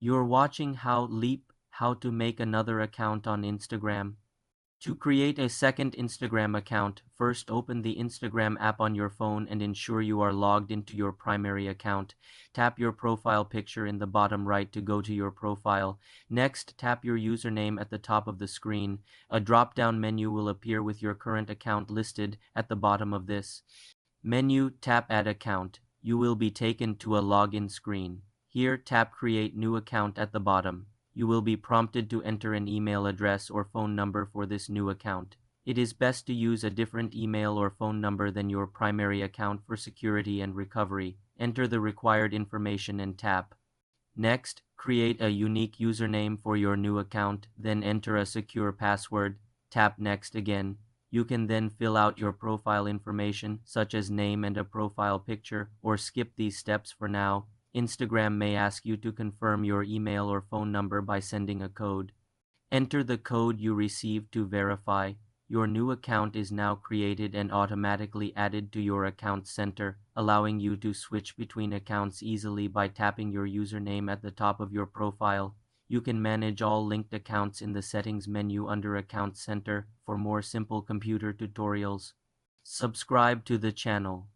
You're watching how to make another account on Instagram. To create a second Instagram account, first open the Instagram app on your phone and ensure you are logged into your primary account. Tap your profile picture in the bottom right to go to your profile. Next, tap your username at the top of the screen. A drop-down menu will appear with your current account listed at the bottom of this menu. Tap Add Account. You will be taken to a login screen. Here, tap Create New Account at the bottom. You will be prompted to enter an email address or phone number for this new account. It is best to use a different email or phone number than your primary account for security and recovery. Enter the required information and tap Next. Create a unique username for your new account, then enter a secure password. Tap Next again. You can then fill out your profile information, such as name and a profile picture, or skip these steps for now. Instagram may ask you to confirm your email or phone number by sending a code. Enter the code you received to verify. Your new account is now created and automatically added to your account center, allowing you to switch between accounts easily by tapping your username at the top of your profile. You can manage all linked accounts in the settings menu under Account Center for more simple computer tutorials. Subscribe to the channel.